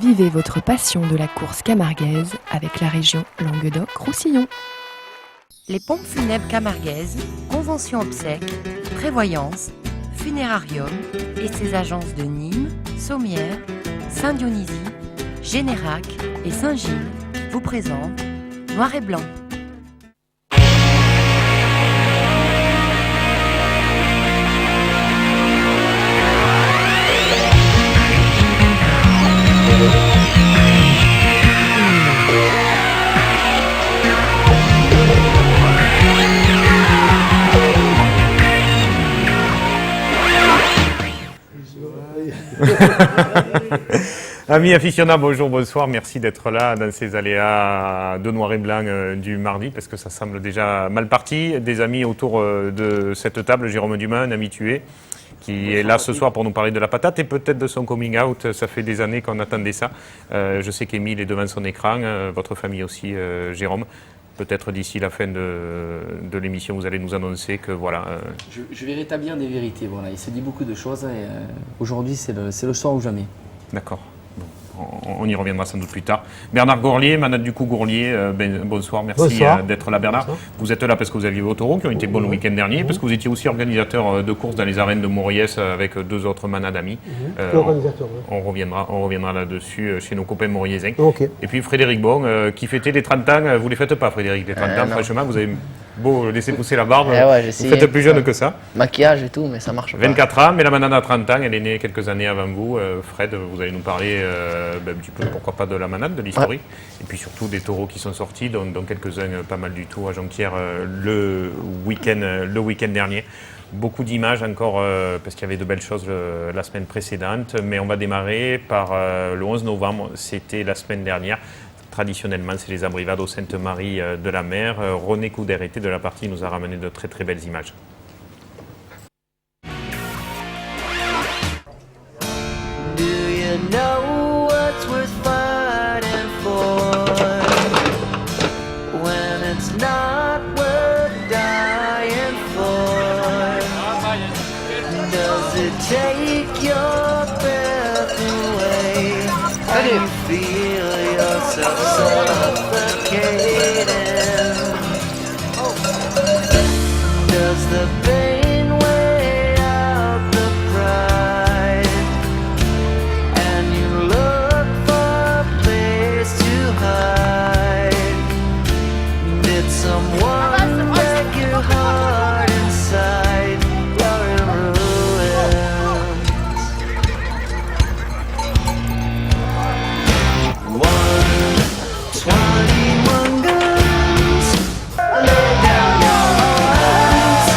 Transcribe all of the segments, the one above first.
Vivez votre passion de la course camarguaise avec la région Languedoc-Roussillon. Les pompes funèbres camarguaises, convention obsèques, prévoyance, funérarium et ses agences de Nîmes, Sommières, Saint-Dionysie, Générac et Saint-Gilles vous présentent Noir et Blanc. Amis aficionados, bonjour, bonsoir, merci d'être là dans ces aléas de noir et blanc du mardi, parce que ça semble déjà mal parti. Des amis autour de cette table, Jérôme Dumas, un habitué, qui est là ce soir pour nous parler de la patate et peut-être de son coming out. Ça fait des années qu'on attendait ça. Je sais qu'Émile est devant son écran, votre famille aussi, Jérôme. Peut-être d'ici la fin de l'émission, vous allez nous annoncer que voilà. Je vais rétablir des vérités. Voilà. Il se dit beaucoup de choses et aujourd'hui, c'est le soir ou jamais. D'accord. On y reviendra sans doute plus tard. Bernard Gourlier, Manade du coup Gourlier, bonsoir, merci d'être là Bernard. Bonsoir. Vous êtes là parce que vous aviez vos taureaux qui ont été bons le week-end dernier, parce que vous étiez aussi organisateur de courses dans les arènes de Mauriès avec deux autres manades amis. On reviendra là-dessus chez nos copains mauriésains. Okay. Et puis Frédéric Bon, qui fêtait les 30 ans, vous ne les faites pas Frédéric, les 30 ans, franchement, vous avez beau laisser pousser la barbe, vous faites plus jeune que ça. Maquillage et tout, mais ça marche pas. 24 ans, mais la manade a 30 ans, elle est née quelques années avant vous. Fred, vous allez nous parler un petit peu, pourquoi pas, de la manade, de l'historique, et puis surtout des taureaux qui sont sortis, dont quelques-uns pas mal du tout à Jonquière le week-end dernier. Beaucoup d'images encore, parce qu'il y avait de belles choses la semaine précédente, mais on va démarrer par le 11 novembre, c'était la semaine dernière. Traditionnellement, c'est les abrivades au Sainte-Marie de la Mer. René Couder-Été de la partie nous a ramené de très très belles images. Do you know what's worth fighting for when it's not worth dying for? Does it take your breath away and you feel yourself suffocating? Does the pain weigh out the pride and you look for a place to hide? Did someone break your heart inside? You're in ruins. 121 guns, lay down your arms.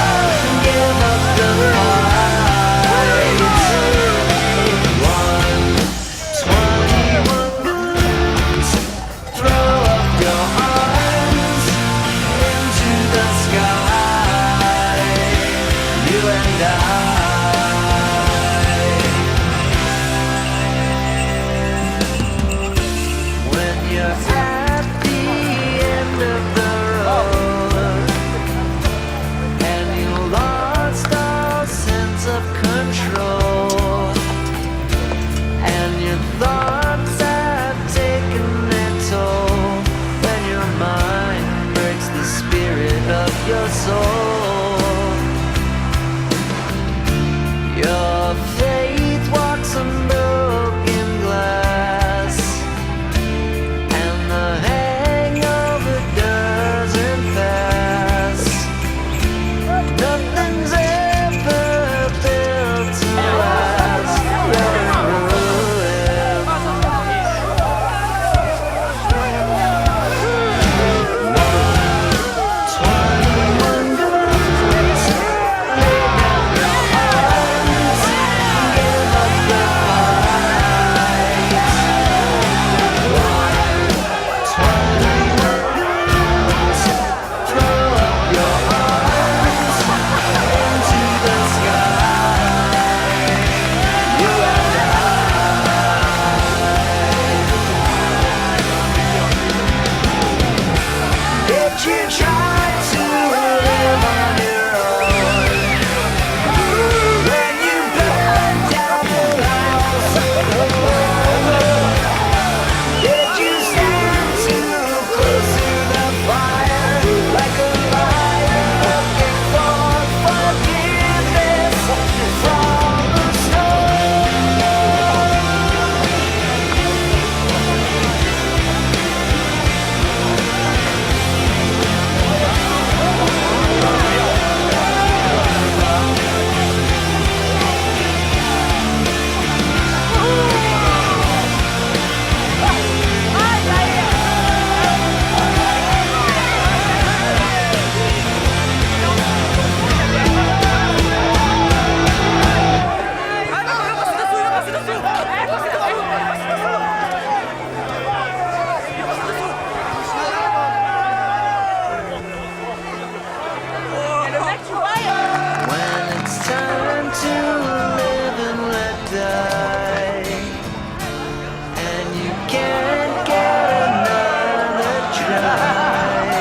can't get another try.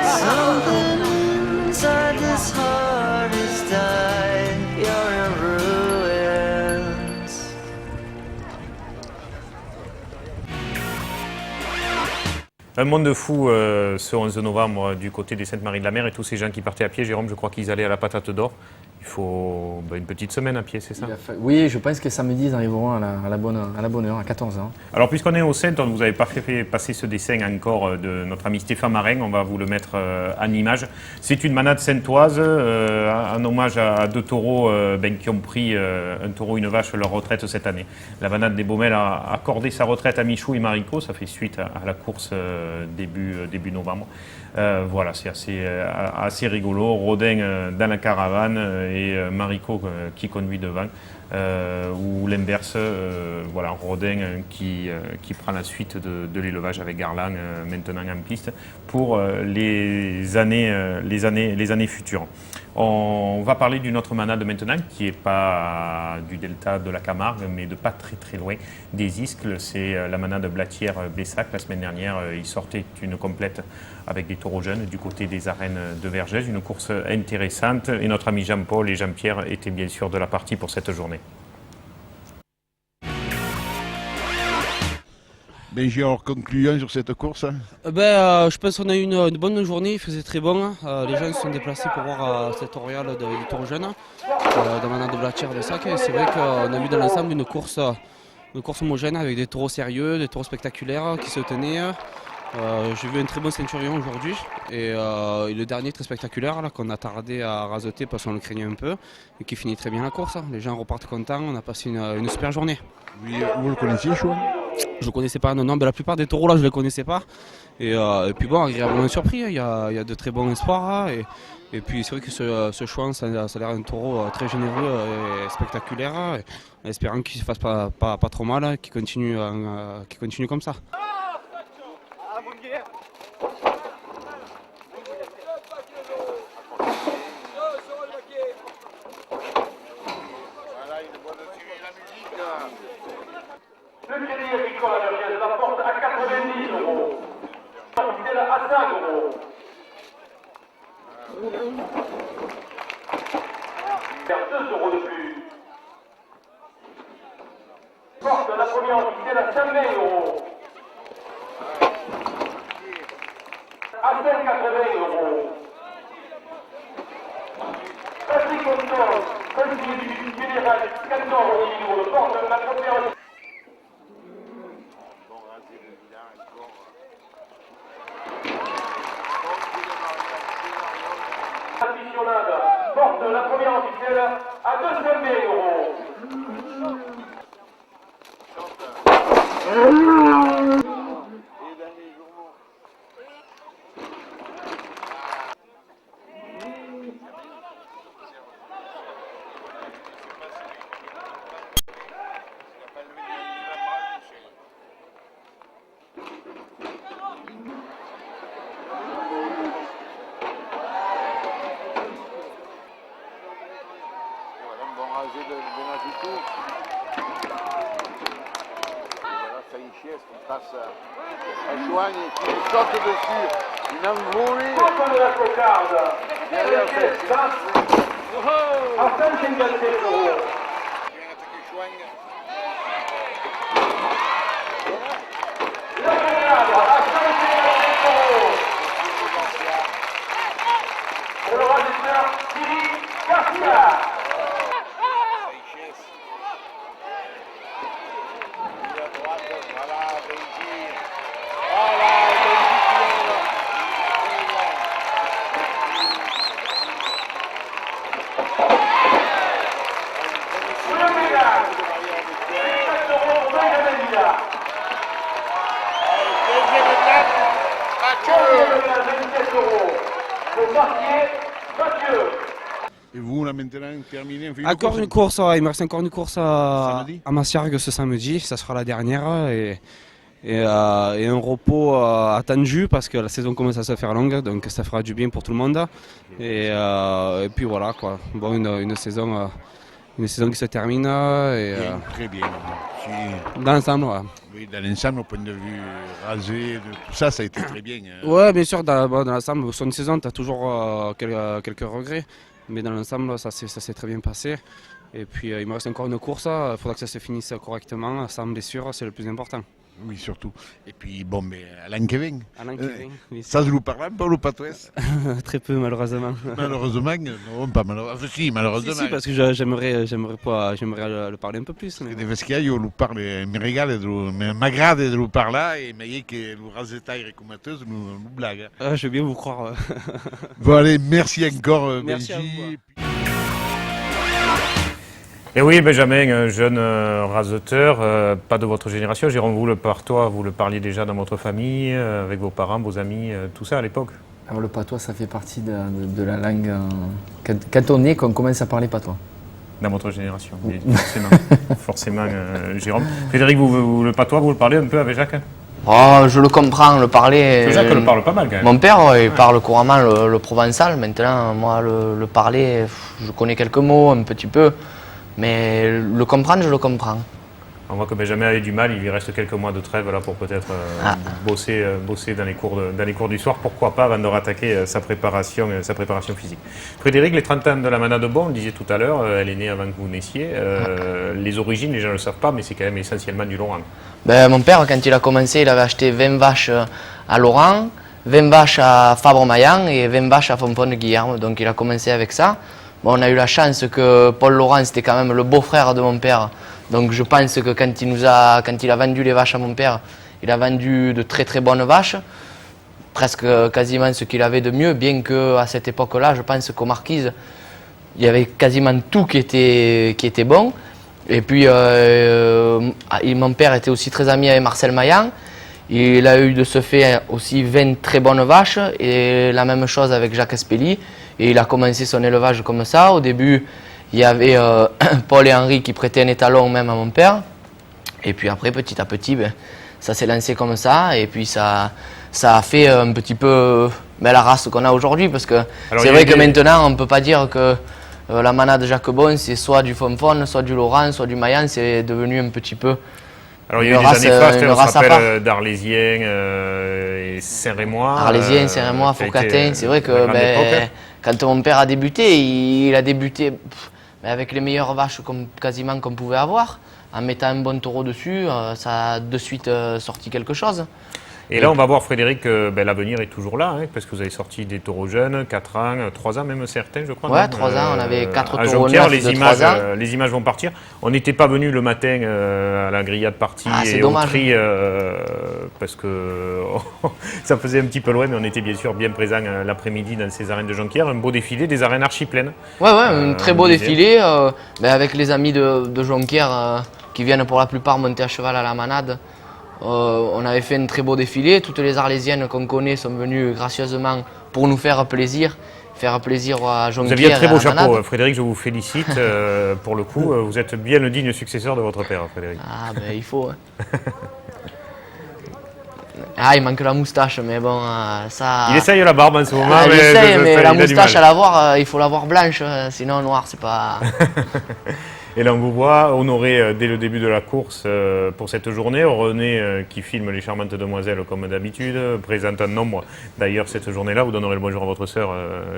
Something inside this heart is died. You're in ruins. Un monde fou ce 11 novembre du côté des Saintes-Maries-de-la-Mer et tous ces gens qui partaient à pied. Jérôme, je crois qu'ils allaient à la Patate d'Or. Il faut une petite semaine à pied, c'est ça? Oui, je pense que samedi, ils arriveront à la bonne heure, à 14h. Alors, puisqu'on est au Saintes, on vous avait pas fait passer ce dessin encore de notre ami Stéphane Marin. On va vous le mettre en image. C'est une manade saintoise, en hommage à deux taureaux qui ont pris un taureau et une vache leur retraite cette année. La manade des Baumelles a accordé sa retraite à Michou et Marico. Ça fait suite à la course début novembre. Voilà, c'est assez rigolo. Rodin dans la caravane et Marico qui conduit devant. Ou l'inverse, voilà, Rodin qui prend la suite de l'élevage avec Garland maintenant en piste pour les années futures. On va parler d'une autre manade maintenant qui n'est pas du delta de la Camargue mais de pas très loin des Iscles. C'est la manade Blatière-Bessac. La semaine dernière, ils sortaient une complète avec des taureaux jeunes du côté des arènes de Vergès. Une course intéressante et notre ami Jean-Paul et Jean-Pierre étaient bien sûr de la partie pour cette journée. Benji, alors concluant sur cette course? Je pense qu'on a eu une bonne journée, il faisait très bon. Les gens se sont déplacés pour voir cette oriole des taureaux jeunes dans la de Blatière-Bessac. Et c'est vrai qu'on a vu dans l'ensemble une course homogène avec des taureaux sérieux, des taureaux spectaculaires qui se tenaient. J'ai vu un très bon ceinturion aujourd'hui et le dernier très spectaculaire là, qu'on a tardé à raseter parce qu'on le craignait un peu et qui finit très bien la course. Les gens repartent contents, on a passé une super journée. Oui, vous le connaissiez, Chouan? Je ne connaissais pas, non, la plupart des taureaux là je ne les connaissais pas. Et puis bon, agréablement surpris, il y a de très bons espoirs. Hein, et puis c'est vrai que ce Chouan, ça a l'air un taureau très généreux et spectaculaire. En espérant qu'il ne se fasse pas trop mal, qu'il continue comme ça. Le crédit agricole à Vergès la porte à 90 €. C'est à 5 €. Faire 2 € de plus. Porte la première officielle à 120 €. À 180 €. Patrick Conton, conseiller du général 14 € porte la première. Porte la première officielle à 220 €. Un Chouan qui lui saute dessus, une envolée. Porte de la cocarde. Derrière cette. À 157 €. La cocarde à 157 €. Pour le régisseur Thierry Garcia. Et vous, là, maintenant, terminé, on fait Encore une course, ouais, il me reste encore une course à Samedi Massiargues ce samedi, ça sera la dernière et un repos attendu parce que la saison commence à se faire longue, donc ça fera du bien pour tout le monde. Et puis voilà quoi, bon, une saison une saison qui se termine et Bien, très bien. dans l'ensemble, ouais. Oui, dans l'ensemble, au point de vue rasé, de tout ça, ça a été très bien. Hein. Ouais, bien sûr, dans l'ensemble, sur une saison, tu as toujours quelques regrets, mais dans l'ensemble, ça s'est très bien passé. Et puis, il me reste encore une course, il faudra que ça se finisse correctement, sans blessure, c'est le plus important. Oui, surtout. Et puis, bon, mais Alain Kevin. Alain Kevin, oui, Ça, je vous parle un peu, ou pas, toi? très peu, malheureusement. Malheureusement, non, pas malheureusement. Enfin, si, malheureusement. Si, parce que j'aimerais le parler un peu plus. Mais... Des fois, io lo parle, mi regale, m'agrade de lo parler, et mais que lo rasetai recomateuse, lo blague. Ah, je veux bien vous croire. Bon, allez, merci encore, Merci Benji. Et oui, Benjamin, jeune raseteur, pas de votre génération. Jérôme, vous le parliez déjà dans votre famille, avec vos parents, vos amis, tout ça à l'époque? Alors le patois, ça fait partie de la langue. Quand on est, qu'on commence à parler patois. Dans votre génération, oui, forcément. Forcément, Jérôme. Frédéric, le patois, vous le parlez un peu avec Jacques? Oh, je le comprends, le parler. Jacques le parle pas mal quand même. Mon père, il parle couramment le provençal. Maintenant, moi, le parler, je connais quelques mots, un petit peu. Mais le comprendre, je le comprends. On voit que Benjamin avait du mal, il lui reste quelques mois de trêve là pour peut-être bosser dans les cours du soir, pourquoi pas, avant de rattaquer sa préparation physique. Frédéric, les 30 ans de la Manade Bon, on le disait tout à l'heure, elle est née avant que vous naissiez. Les origines, les gens ne le savent pas, mais c'est quand même essentiellement du Lorrain. Ben, mon père, quand il a commencé, il avait acheté 20 vaches à Lorrain, 20 vaches à Fabre-Maillan et 20 vaches à Fontaine-Guillerme. Donc il a commencé avec ça. Bon, on a eu la chance que Paul Laurent, c'était quand même le beau-frère de mon père. Donc je pense que quand il a vendu les vaches à mon père, il a vendu de très très bonnes vaches. Presque quasiment ce qu'il avait de mieux, bien qu'à cette époque-là, je pense qu'aux Marquises, il y avait quasiment tout qui était bon. Et puis mon père était aussi très ami avec Marcel Maillan. Il a eu de ce fait aussi 20 très bonnes vaches et la même chose avec Jacques Espelli. Et il a commencé son élevage comme ça. Au début, il y avait Paul et Henri qui prêtaient un étalon même à mon père. Et puis après, petit à petit, ça s'est lancé comme ça. Et puis ça a fait un petit peu la race qu'on a aujourd'hui. Parce que c'est vrai que maintenant, on ne peut pas dire que la Manade Jacques Bon, c'est soit du Fonfon, soit du Laurent, soit du Maillan. C'est devenu un petit peu... Alors il y a eu des années fastes, on se rappelle d'Arlésien et Saint-Rémois. Arlésien, Saint-Rémois, Fourcatin, c'est vrai que quand mon père a débuté, il a débuté avec les meilleures vaches quasiment qu'on pouvait avoir. En mettant un bon taureau dessus, ça a de suite sorti quelque chose. Et là, on va voir, Frédéric, que l'avenir est toujours là, hein, parce que vous avez sorti des taureaux jeunes, 4 ans, 3 ans même certains, je crois. Ouais, 3 ans, on avait 4 à taureaux Jonquière, neufs de 3 ans. Les images vont partir. On n'était pas venu le matin à la grillade partie et dommage. au tri, parce que ça faisait un petit peu loin, mais on était bien sûr bien présents l'après-midi dans ces arènes de Jonquière. Un beau défilé, des arènes archi pleines. Ouais, un très beau défilé, avec les amis de Jonquière qui viennent pour la plupart monter à cheval à la Manade. On avait fait un très beau défilé. Toutes les Arlésiennes qu'on connaît sont venues gracieusement pour nous faire plaisir à Jonquière. Vous aviez un très beau chapeau, Manade. Frédéric, je vous félicite. Pour le coup, vous êtes bien le digne successeur de votre père, Frédéric. Ah ben il faut. Ah, il manque la moustache, mais bon, ça... Il essaye la barbe en ce moment. Il essaye, mais la moustache, il faut l'avoir blanche, sinon noir, c'est pas... Et là, on vous voit honoré dès le début de la course pour cette journée. René qui filme les charmantes demoiselles comme d'habitude, présente un nombre. D'ailleurs, cette journée-là, vous donnerez le bonjour à votre sœur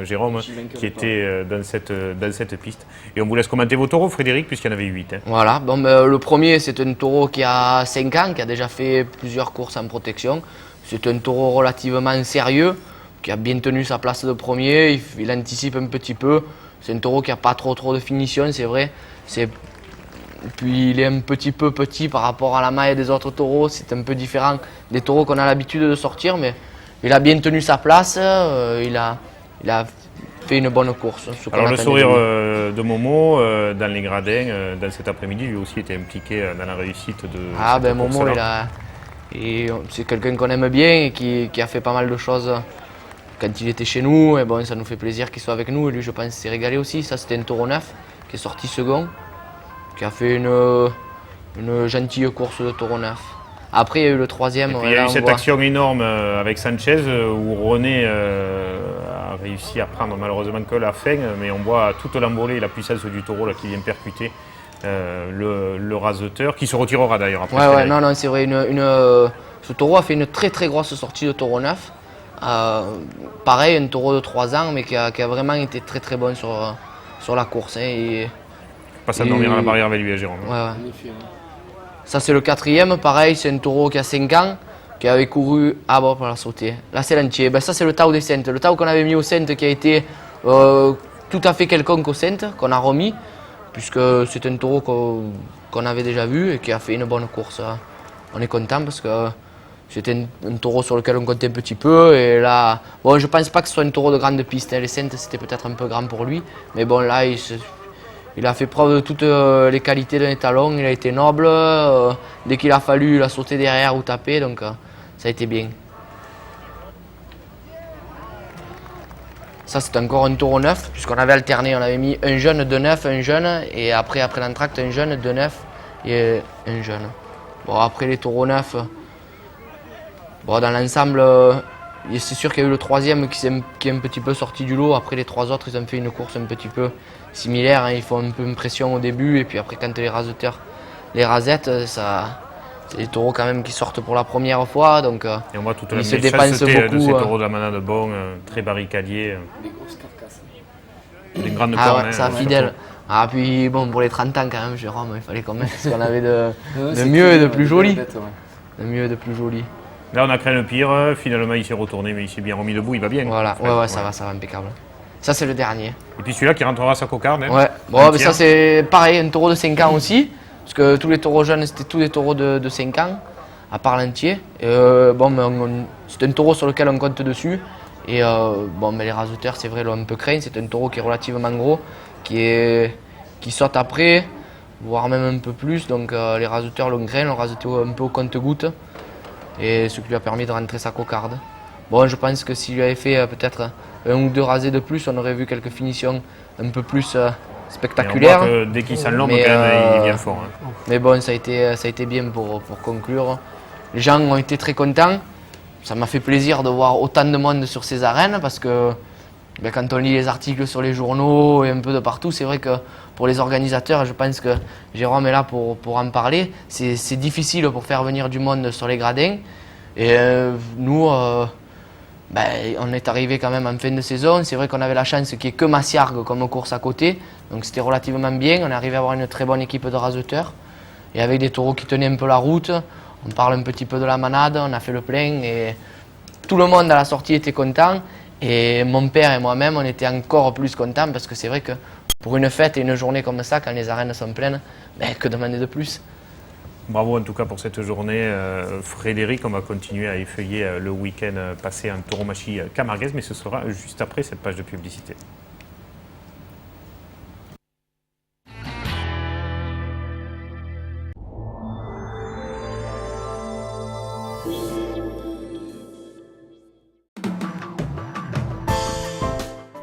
Jérôme, qui était dans cette piste. Et on vous laisse commenter vos taureaux, Frédéric, puisqu'il y en avait 8. Hein. Voilà, bon, le premier, c'est un taureau qui a 5 ans, qui a déjà fait plusieurs courses en protection. C'est un taureau relativement sérieux, qui a bien tenu sa place de premier. Il anticipe un petit peu. C'est un taureau qui n'a pas trop de finition, c'est vrai. Puis il est un petit peu petit par rapport à la maille des autres taureaux. C'est un peu différent des taureaux qu'on a l'habitude de sortir, mais il a bien tenu sa place. Il a fait une bonne course. Alors le sourire de Momo dans les gradins, dans cet après-midi, lui aussi était impliqué dans la réussite de cette Momo, c'est quelqu'un qu'on aime bien et qui a fait pas mal de choses quand il était chez nous. Et bon, ça nous fait plaisir qu'il soit avec nous. Et lui, je pense, s'est régalé aussi. Ça, c'était un taureau neuf qui est sorti second, qui a fait une gentille course de taureau neuf. Après, il y a eu le troisième. Et puis, il y a eu cette action énorme avec Sanchez où René a réussi à prendre malheureusement que la fin, mais on voit toute l'envolée et la puissance du taureau là, qui vient percuter le raseteur, qui se retirera d'ailleurs après. Ouais, non, c'est vrai. Ce taureau a fait une très très grosse sortie de taureau neuf. Pareil, un taureau de 3 ans, mais qui a vraiment été très très bon sur la course. Hein, passe à dormir à la barrière avec lui, Jérôme. Ouais. Ça, c'est le 4e. Pareil, c'est un taureau qui a 5 ans, qui avait couru. Ah bon, pour la sauter. Là, c'est l'entier. Ça, c'est le tau des Saintes. Le tau qu'on avait mis au Saintes qui a été tout à fait quelconque au Saintes, qu'on a remis, puisque c'est un taureau qu'on avait déjà vu et qui a fait une bonne course. On est content parce que c'était un taureau sur lequel on comptait un petit peu. Et là, bon, je pense pas que ce soit un taureau de grande piste. Hein. Les Saintes, c'était peut-être un peu grand pour lui. Mais bon, là, il a fait preuve de toutes les qualités d'un étalon. Il a été noble. Dès qu'il a fallu, il a sauté derrière ou tapé. Donc, ça a été bien. Ça, c'est encore un taureau neuf, puisqu'on avait alterné. On avait mis un jeune, 2 neufs, un jeune. Et après l'entracte, un jeune, 2 neufs et un jeune. Bon, après les taureaux neufs, bon, dans l'ensemble, c'est sûr qu'il y a eu le 3e qui est un petit peu sorti du lot. Après les 3 autres, ils ont fait une course un petit peu similaire. Hein. Ils font un peu une pression au début. Et puis après, quand les raseteurs les rasettent, c'est des taureaux quand même qui sortent pour la première fois. Donc, et on voit toute la ils se dépensent beaucoup. De ces taureaux de la manade bons, très barricadiers. Des grosses carcasses. Des grandes ah cornes. Ouais, ça fidèle. Surtout. Ah, puis bon, pour les 30 ans quand même, Jérôme, il fallait qu'on mette ce qu'on avait de mieux et de plus joli. De mieux et de plus joli. Là, on a craint le pire. Finalement, il s'est retourné, mais il s'est bien remis debout. Il va bien. Voilà, ouais, ça va impeccable. Ça, c'est le dernier. Et puis celui-là qui rentrera à sa cocarde. Hein, ouais, bon, mais ça, c'est pareil, un taureau de 5 ans aussi. Parce que tous les taureaux jeunes, c'était tous des taureaux de 5 ans, à part l'entier. Bon, c'est un taureau sur lequel on compte dessus. Et bon, mais les raseteurs, c'est vrai, l'ont un peu craint. C'est un taureau qui est relativement gros, qui saute après, voire même un peu plus. Donc les raseteurs l'ont craint, l'ont raseté un peu au compte-gouttes. Et ce qui lui a permis de rentrer sa cocarde. Bon, je pense que s'il lui avait fait peut-être 1 ou 2 rasés de plus, on aurait vu quelques finitions un peu plus spectaculaires. Et on voit que dès qu'il s'enlombe, il vient fort. Hein. Mais bon, ça a été bien pour conclure. Les gens ont été très contents. Ça m'a fait plaisir de voir autant de monde sur ces arènes parce que quand on lit les articles sur les journaux et un peu de partout, c'est vrai que pour les organisateurs, je pense que Jérôme est là pour en parler, c'est difficile pour faire venir du monde sur les gradins. Et nous, on est arrivé quand même en fin de saison. C'est vrai qu'on avait la chance qu'il n'y ait que Massiargues comme course à côté. Donc c'était relativement bien. On est arrivé à avoir une très bonne équipe de raseteurs. Et avec des taureaux qui tenaient un peu la route. On parle un petit peu de la manade, on a fait le plein. Et tout le monde à la sortie était content. Et mon père et moi-même, on était encore plus contents parce que c'est vrai que pour une fête et une journée comme ça, quand les arènes sont pleines, que demander de plus? Bravo en tout cas pour cette journée. Frédéric, on va continuer à effeuiller le week-end passé en tauromachie camarguaise, mais ce sera juste après cette page de publicité.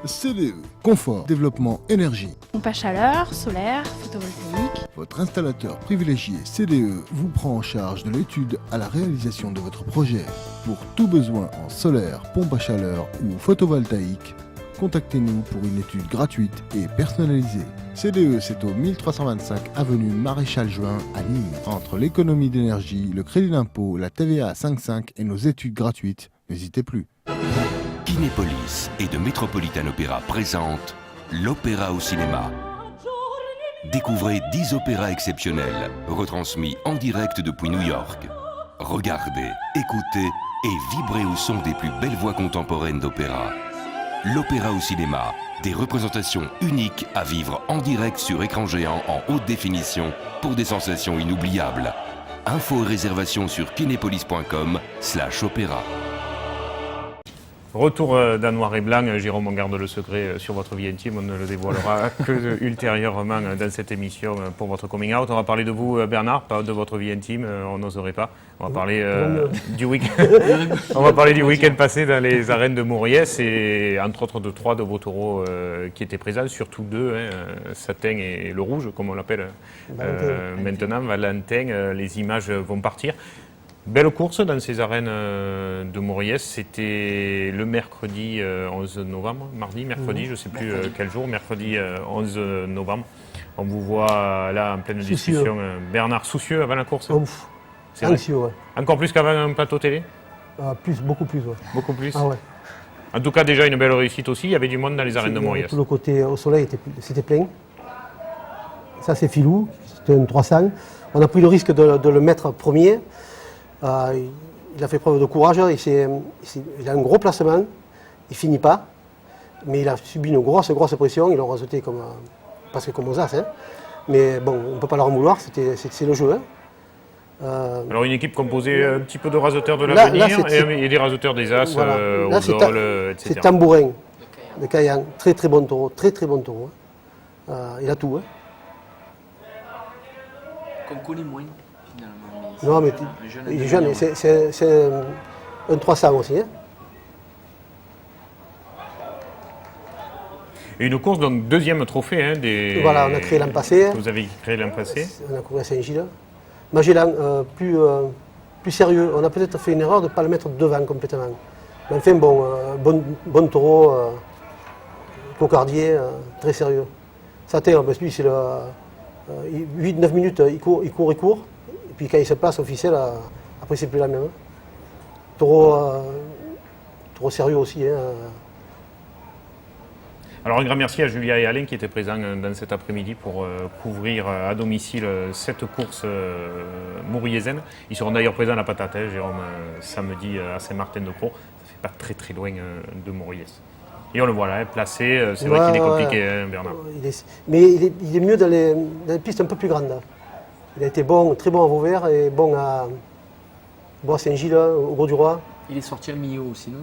CDE, confort, développement, énergie. Pompe à chaleur, solaire, photovoltaïque. Votre installateur privilégié CDE vous prend en charge de l'étude à la réalisation de votre projet. Pour tout besoin en solaire, pompe à chaleur ou photovoltaïque, contactez-nous pour une étude gratuite et personnalisée. CDE, c'est au 1325 avenue Maréchal Juin à Nîmes. Entre l'économie d'énergie, le crédit d'impôt, la TVA à 5,5 et nos études gratuites, n'hésitez plus. Kinépolis et de Metropolitan Opera présente l'opéra au cinéma. Découvrez 10 opéras exceptionnels, retransmis en direct depuis New York. Regardez, écoutez et vibrez au son des plus belles voix contemporaines d'opéra. L'opéra au cinéma, des représentations uniques à vivre en direct sur écran géant en haute définition pour des sensations inoubliables. Infos et réservations sur kinépolis.com/opéra. Retour d'un noir et blanc, Jérôme, on garde le secret sur votre vie intime, on ne le dévoilera que ultérieurement dans cette émission pour votre coming out. On va parler de vous, Bernard, pas de votre vie intime, on n'oserait pas. On va parler du week-end. On va parler du week-end passé dans les arènes de Mauriès et entre autres de 3 de vos taureaux qui étaient présents, surtout 2, Satin et le Rouge, comme on l'appelle maintenant, Valentin. Les images vont partir. Belle course dans ces arènes de Moriès. C'était le mercredi 11 novembre, mercredi, je ne sais plus quel jour, mercredi 11 novembre. On vous voit là en pleine discussion. Bernard, soucieux avant la course. C'est anxieux, ouais. Encore plus qu'avant un plateau télé? Beaucoup plus, ouais. Beaucoup plus. Ah ouais. En tout cas, déjà une belle réussite aussi. Il y avait du monde dans les arènes de Moriès. Tout le côté au soleil, c'était plein. Ça, c'est Filou, c'était un 300. On a pris le risque de le mettre premier. Il a fait preuve de courage. Il a un gros placement. Il finit pas. Mais il a subi une grosse pression. Ils l'ont rajouté presque comme aux As. Hein. Mais bon, on ne peut pas leur en vouloir. C'est le jeu. Hein. Alors une équipe composée un petit peu de raseteurs de l'avenir et des raseteurs des As, voilà. etc. C'est Tambourin de Cayenne, très bon taureau, très bon taureau. Il a tout. Hein. Qu'on connaît moins finalement. Non mais il est jeune, c'est un 300 aussi. Hein. Et une course, donc deuxième trophée des... Voilà, on a créé l'an passé. Vous avez créé l'an passé. On a couru à Saint-Gilles. Magellan, plus sérieux. On a peut-être fait une erreur de ne pas le mettre devant complètement. Mais enfin, bon taureau, cocardier, très sérieux. Ça tient, parce que lui, c'est 8-9 minutes, il court. Et puis quand il se place officiel, après, c'est plus la même. Taureau sérieux aussi. Hein. Alors un grand merci à Julia et Alain qui étaient présents dans cet après-midi pour couvrir à domicile cette course mouriésaine. Ils seront d'ailleurs présents à la Patate, Jérôme, samedi à Saint-Martin-de-Croix. Ça fait pas très loin de Moriès. Et on le voit là, placé, c'est vrai qu'il est compliqué, hein, Bernard. Mais il est mieux dans les pistes un peu plus grandes. Il a été très bon à Vauvert et bon à Saint-Gilles, au Gros-du-Roi. Il est sorti à Millau aussi, non?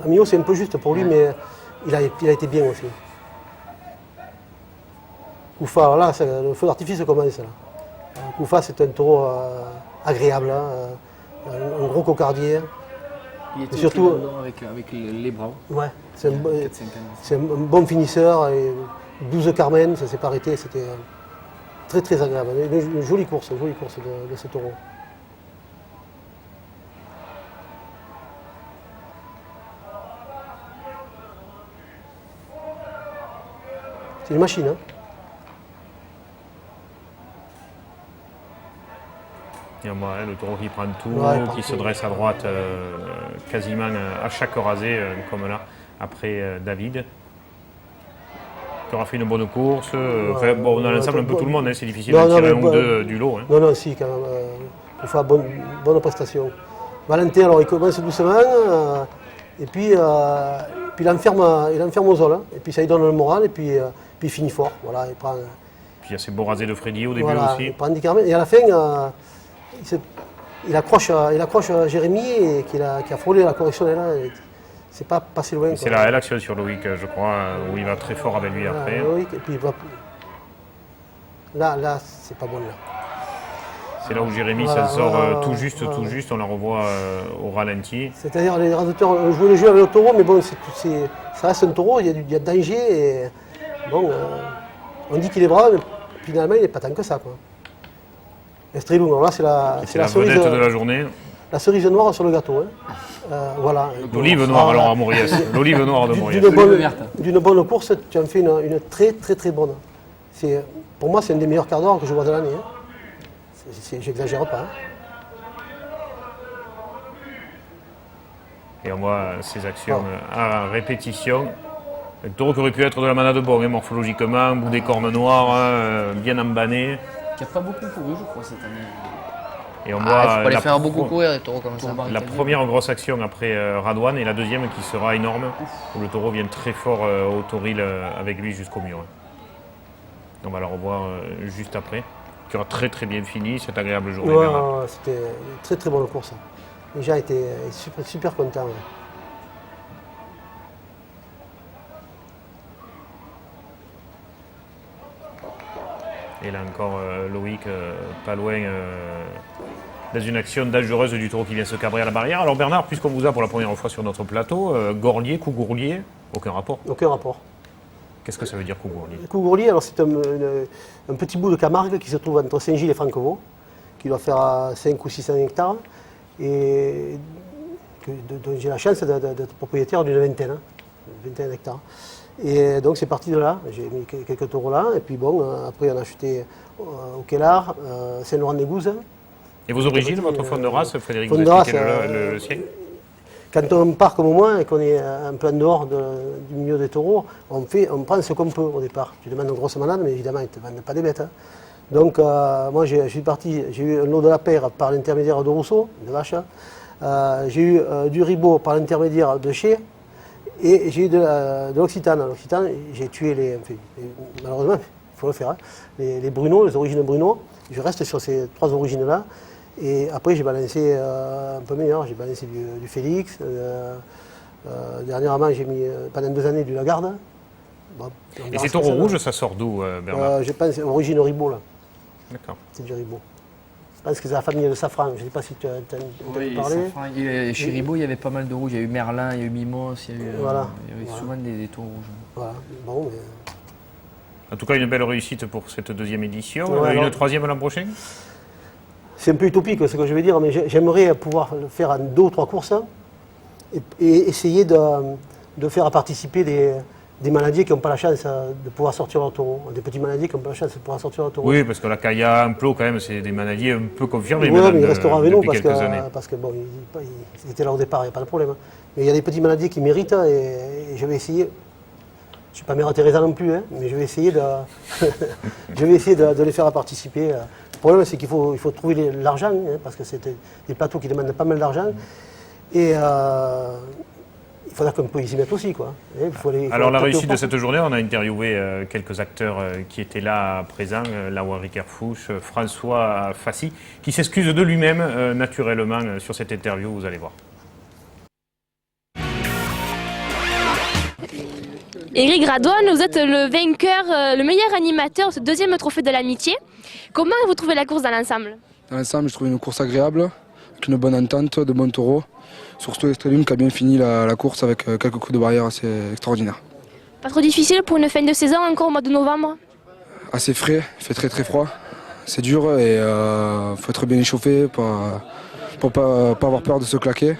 À Millau, c'est un peu juste pour lui, mais il a été bien aussi. Koufa, alors là, le feu d'artifice commence. Koufa, c'est un taureau agréable, un gros cocardier. Il était surtout avec les bras. Ouais, c'est un bon finisseur. Et 12 Carmen, ça s'est pas arrêté, c'était très agréable. Une jolie course de ce taureau. C'est une machine, hein. Et on voit le taureau qui prend tout, qui se dresse à droite quasiment à chaque rasée, comme là, après David. Qui aura fait une bonne course. On a l'ensemble un peu tout le monde, hein, c'est difficile de tirer un ou deux du lot. Hein. Non, si, quand même. Il faut bonne prestation. Valentin, alors il commence doucement, et puis il enferme au sol, hein, et puis ça lui donne le moral, et puis il finit fort. Voilà, il prend. Puis il y a ces beaux rasés de Freddy au début aussi. Il prend 10 Carmen, et à la fin, il accroche Jérémy, et qui a frôlé la correctionnelle. Hein, c'est pas passé loin. C'est la l'action sur Loïc, je crois, où il va très fort avec lui après. Loïc, et puis là, c'est pas bon là. C'est là où Jérémy s'en sort tout juste, on la revoit au ralenti. C'est-à-dire les raseteurs jouent le jeu avec le taureau, mais bon, ça reste un taureau, il y a danger. Et, bon, on dit qu'il est brave, mais finalement il n'est pas tant que ça. Estrelou, alors là c'est la cerise vedette de la journée. La cerise noire sur le gâteau. Hein. Voilà. L'olive noire alors à Moriès. L'olive noire de Moriès. D'une bonne course, tu en fais une très bonne. Pour moi, c'est un des meilleurs quarts d'heure que je vois de l'année. Hein. J'exagère pas. Hein. Et on voit ces actions à répétition. Le taureau qui aurait pu être de la manade de bon, morphologiquement, bout des cornes noires, bien embané. Qui n'a pas beaucoup couru, je crois, cette année. Et on voit il faut pas les faire beaucoup courir, les taureaux comme ça. La première grosse action après Radouane et la deuxième qui sera énorme, où le taureau vient très fort au toril avec lui jusqu'au mur. On va la revoir juste après. Qui aura très bien fini cette agréable journée. Ouais, c'était une très bonne course. Les gens étaient super contents. Ouais. Et là encore Loïc, pas loin, dans une action dangereuse du taureau qui vient se cabrer à la barrière. Alors Bernard, puisqu'on vous a pour la première fois sur notre plateau, Gourlier, Cougourlier, aucun rapport. Aucun rapport. Qu'est-ce que ça veut dire Cougourlier? Cougourlier, alors c'est un petit bout de Camargue qui se trouve entre Saint-Gilles et Franquevaux, qui doit faire 5 ou 600 hectares. et dont j'ai la chance d'être propriétaire d'une vingtaine d'hectares. Et donc c'est parti de là, j'ai mis quelques taureaux là, et puis bon, après on a acheté au Kellar, Saint-Laurent-des-Gouzes. Et vos origines, votre fond de race, Frédéric, Fond vous de race, expliquez le sien? Quand on part comme moi et qu'on est un peu en dehors du milieu des taureaux, on prend ce qu'on peut au départ. Tu demandes une grosse malade, mais évidemment ils ne te vendent pas des bêtes. Donc moi je suis parti, j'ai eu un lot de la paire par l'intermédiaire de Rousseau, de vache. J'ai eu du ribot par l'intermédiaire de Chez. Et j'ai eu de l'Occitane. L'Occitane, j'ai tué malheureusement, il faut le faire, les Bruno, les origines Bruno. Je reste sur ces 3 origines-là. Et après, j'ai balancé un peu meilleur. J'ai balancé du Félix. Dernièrement, j'ai mis pendant 2 années du Lagarde. Bon, et ces taureaux rouges, ça sort d'où, Bernard? Je pense origine Ribot, là. D'accord. C'est du Ribot. Je pense que c'est la famille de Safran. Je ne sais pas si tu as entendu parler. Chez Ribot, il y avait pas mal de rouges. Il y a eu Merlin, il y a eu Mimos, il y a eu souvent des taureaux rouges. Voilà. Bon, mais... En tout cas, une belle réussite pour cette 2e édition. Ouais, une 3e l'an prochain? C'est un peu utopique ce que je vais dire, mais j'aimerais pouvoir le faire en 2 ou 3 courses et essayer de faire participer des manadiers qui n'ont pas la chance de pouvoir sortir leur taureau, des petits manadiers qui n'ont pas la chance de pouvoir sortir leur taureau. Oui, parce que la Caya, un plot, quand même, c'est des manadiers un peu confirmés mais ils resteront avec nous années. parce que bon, ils étaient là au départ, il n'y a pas de problème. Mais il y a des petits manadiers qui méritent et je vais essayer. Je ne suis pas Mère Teresa non plus, mais je vais essayer de les faire participer. Le problème, c'est qu'il faut trouver l'argent, parce que c'est des plateaux qui demandent pas mal d'argent. Et il faudra qu'on puisse y mettre aussi, quoi. Alors la réussite de cette journée, on a interviewé quelques acteurs qui étaient là présents, Lawari Kerfouche, François Fassi, qui s'excuse de lui-même naturellement sur cette interview, vous allez voir. Éric Radouane, vous êtes le vainqueur, le meilleur animateur de ce 2e trophée de l'amitié. Comment vous trouvez la course dans l'ensemble? Dans l'ensemble, je trouve une course agréable, avec une bonne entente, de bons taureaux. Surtout Extralune qui a bien fini la course avec quelques coups de barrière assez extraordinaires. Pas trop difficile pour une fin de saison encore au mois de novembre? Assez frais, il fait très très froid. C'est dur et il faut être bien échauffé pour pas avoir peur de se claquer.